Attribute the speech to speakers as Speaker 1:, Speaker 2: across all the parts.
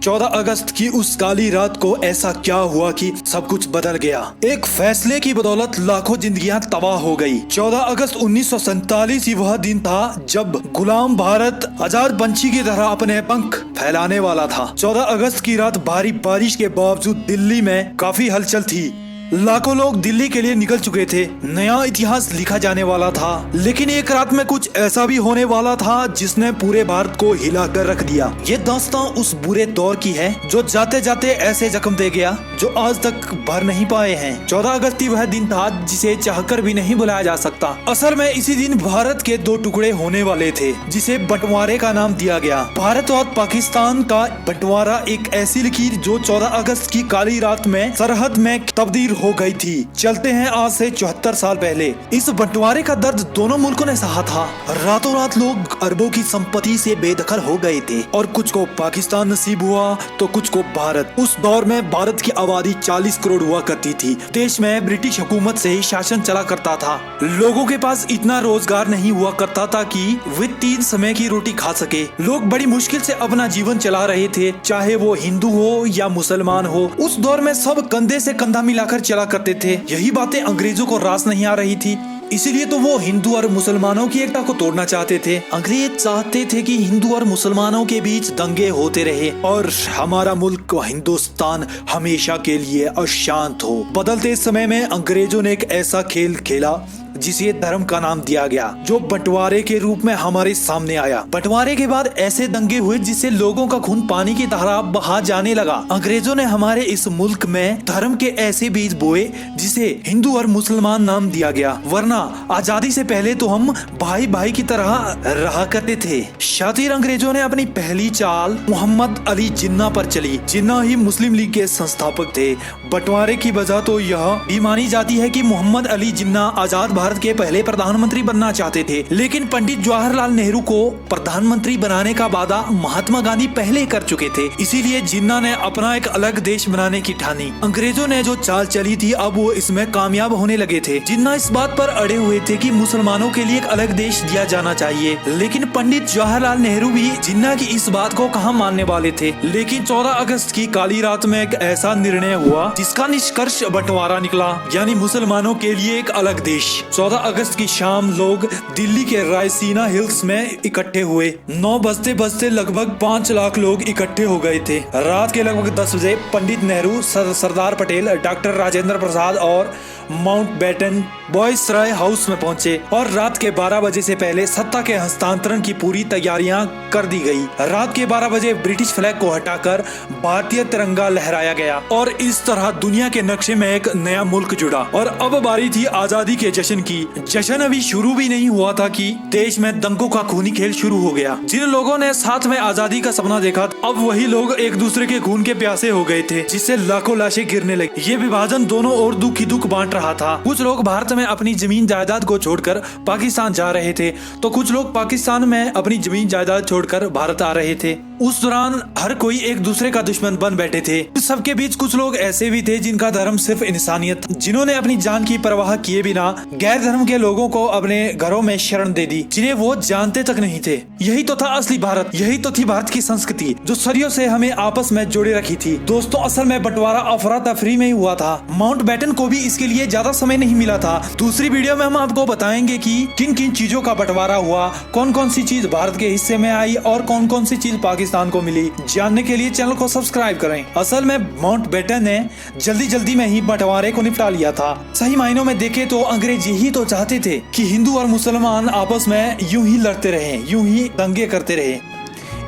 Speaker 1: 14 अगस्त की उस काली रात को ऐसा क्या हुआ कि सब कुछ बदल गया। एक फैसले की बदौलत लाखों जिंदगियां तबाह हो गई। 14 अगस्त 1947 ही वह दिन था जब गुलाम भारत आजाद पंछी की तरह अपने पंख फैलाने वाला था। 14 अगस्त की रात भारी बारिश के बावजूद दिल्ली में काफी हलचल थी। लाखों लोग दिल्ली के लिए निकल चुके थे। नया इतिहास लिखा जाने वाला था। लेकिन एक रात में कुछ ऐसा भी होने वाला था जिसने पूरे भारत को हिला कर रख दिया। ये दास्तां उस बुरे दौर की है जो जाते जाते ऐसे जख्म दे गया जो आज तक भर नहीं पाए हैं। 14 अगस्त वह दिन था जिसे चाहकर भी नहीं बुलाया जा सकता। असल में इसी दिन भारत के दो टुकड़े होने वाले थे जिसे बंटवारे का नाम दिया गया। भारत और पाकिस्तान का बंटवारा एक ऐसी लकीर जो 14 अगस्त की काली रात में सरहद में तब्दील हो गई थी। चलते हैं आज से 74 साल पहले। इस बंटवारे का दर्द दोनों मुल्कों ने सहा था। रातों रात लोग अरबों की संपत्ति से बेदखल हो गए थे और कुछ को पाकिस्तान नसीब हुआ तो कुछ को भारत। उस दौर में भारत की आबादी 40 करोड़ हुआ करती थी। देश में ब्रिटिश हुकूमत से ही शासन चला करता था। लोगों के पास इतना रोजगार नहीं हुआ करता था कि वे 3 समय की रोटी खा सके। लोग बड़ी मुश्किल से अपना जीवन चला रहे थे, चाहे वो हिंदू हो या मुसलमान हो। उस दौर में सब कंधे से कंधा मिलाकर चला करते थे। यही बातें अंग्रेजों को रास नहीं आ रही थी, इसीलिए तो वो हिंदू और मुसलमानों की एकता को तोड़ना चाहते थे। अंग्रेज चाहते थे कि हिंदू और मुसलमानों के बीच दंगे होते रहे और हमारा मुल्क हिंदुस्तान हमेशा के लिए अशांत हो। बदलते समय में अंग्रेजों ने एक ऐसा खेल खेला जिसे धर्म का नाम दिया गया, जो बंटवारे के रूप में हमारे सामने आया। बंटवारे के बाद ऐसे दंगे हुए जिससे लोगों का खून पानी की तरह बहा जाने लगा। अंग्रेजों ने हमारे इस मुल्क में धर्म के ऐसे बीज बोए जिसे हिंदू और मुसलमान नाम दिया गया। वरना आजादी से पहले तो हम भाई भाई की तरह रहा करते थे। शातिर अंग्रेजों ने अपनी पहली चाल मोहम्मद अली जिन्ना पर चली। जिन्ना ही मुस्लिम लीग के संस्थापक थे। बंटवारे की वजह तो यह भी मानी जाती है कि मोहम्मद अली जिन्ना आजाद भारत के पहले प्रधानमंत्री बनना चाहते थे, लेकिन पंडित जवाहरलाल नेहरू को प्रधानमंत्री बनाने का वादा महात्मा गांधी पहले कर चुके थे। इसीलिए जिन्ना ने अपना एक अलग देश बनाने की ठानी। अंग्रेजों ने जो चाल चली थी अब वो इसमें कामयाब होने लगे थे। जिन्ना इस बात पर अड़े हुए थे कि मुसलमानों के लिए एक अलग देश दिया जाना चाहिए, लेकिन पंडित जवाहरलाल नेहरू भी जिन्ना की इस बात को कहाँ मानने वाले थे। लेकिन 14 अगस्त की काली रात में एक ऐसा निर्णय हुआ जिसका निष्कर्ष बंटवारा निकला, यानी मुसलमानों के लिए एक अलग देश। 14 अगस्त की शाम लोग दिल्ली के रायसीना हिल्स में इकट्ठे हुए। 9 बजते बजते लगभग 5 लाख लोग इकट्ठे हो गए थे। रात के लगभग 10 बजे पंडित नेहरू, सरदार पटेल, डॉक्टर राजेंद्र प्रसाद और माउंटबेटन वायसराय हाउस में पहुंचे और रात के 12 बजे से पहले सत्ता के हस्तांतरण की पूरी तैयारियां कर दी गई। रात के 12 बजे ब्रिटिश फ्लैग को हटाकर भारतीय तिरंगा लहराया गया और इस तरह दुनिया के नक्शे में एक नया मुल्क जुड़ा। और अब बारी थी आजादी के जश्न की। जश्न अभी शुरू भी नहीं हुआ था कि देश में दंगों का खूनी खेल शुरू हो गया। जिन लोगों ने साथ में आजादी का सपना देखा, अब वही लोग एक दूसरे के खून के प्यासे हो गए थे, जिससे लाखों लाशें गिरने लगी। ये विभाजन दोनों और दुख ही दुख बांट रहा था। कुछ लोग भारत में अपनी जमीन जायदाद को छोड़कर पाकिस्तान जा रहे थे, तो कुछ लोग पाकिस्तान में अपनी जमीन जायदाद छोड़कर भारत आ रहे थे। उस दौरान हर कोई एक दूसरे का दुश्मन बन बैठे थे। इस सबके बीच कुछ लोग ऐसे भी थे जिनका धर्म सिर्फ इंसानियत, जिन्होंने अपनी जान की परवाह किए बिना गैर धर्म के लोगों को अपने घरों में शरण दे दी, जिन्हें वो जानते तक नहीं थे। यही तो था असली भारत, यही तो थी भारत की संस्कृति जो सदियों से हमें आपस में जोड़े रखी थी। दोस्तों, असल में बंटवारा अफरा तफरी में ही हुआ था। माउंटबेटन को भी इसके लिए ज्यादा समय नहीं मिला था। दूसरी वीडियो में हम आपको बताएंगे कि किन किन चीजों का बंटवारा हुआ, कौन कौन सी चीज भारत के हिस्से में आई और कौन कौन सी चीज पाकिस्तान को मिली। जानने के लिए चैनल को सब्सक्राइब करें। असल में माउंटबेटन ने जल्दी में ही बंटवारे को निपटा लिया था। सही मायनों में देखे तो अंग्रेज यही तो चाहते थे कि हिंदू और मुसलमान आपस में यूं ही लड़ते रहे, यूं ही दंगे करते रहे।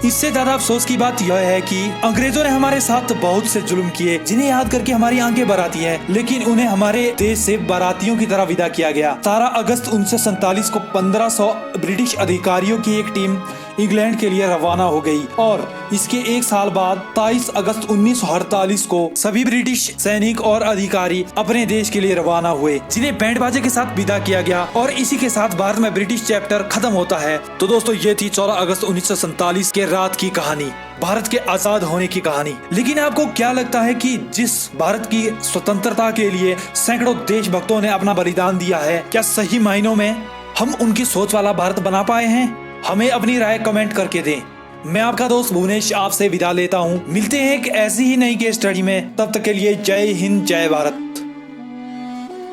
Speaker 1: इससे ज्यादा अफसोस की बात यह है कि अंग्रेजों ने हमारे साथ बहुत से जुल्म किए, जिन्हें याद करके हमारी आंखें भर आती है, लेकिन उन्हें हमारे देश से बारातियों की तरह विदा किया गया। 17 अगस्त 1947 को 1500 ब्रिटिश अधिकारियों की एक टीम इंग्लैंड के लिए रवाना हो गई और इसके 1 साल बाद 23 अगस्त 1948 को सभी ब्रिटिश सैनिक और अधिकारी अपने देश के लिए रवाना हुए, जिन्हें बैंड बाजे के साथ विदा किया गया और इसी के साथ भारत में ब्रिटिश चैप्टर खत्म होता है। तो दोस्तों, ये थी 14 अगस्त 1947 के रात की कहानी, भारत के आजाद होने की कहानी। लेकिन आपको क्या लगता है कि जिस भारत की स्वतंत्रता के लिए सैकड़ों देशभक्तों ने अपना बलिदान दिया है, क्या सही मायनों में हम उनकी सोच वाला भारत बना पाए हैं? हमें अपनी राय कमेंट करके दें। मैं आपका दोस्त भुवनेश आपसे विदा लेता हूँ। मिलते हैं एक ऐसी ही नई केस स्टडी में, तब तक के लिए जय हिंद जय भारत।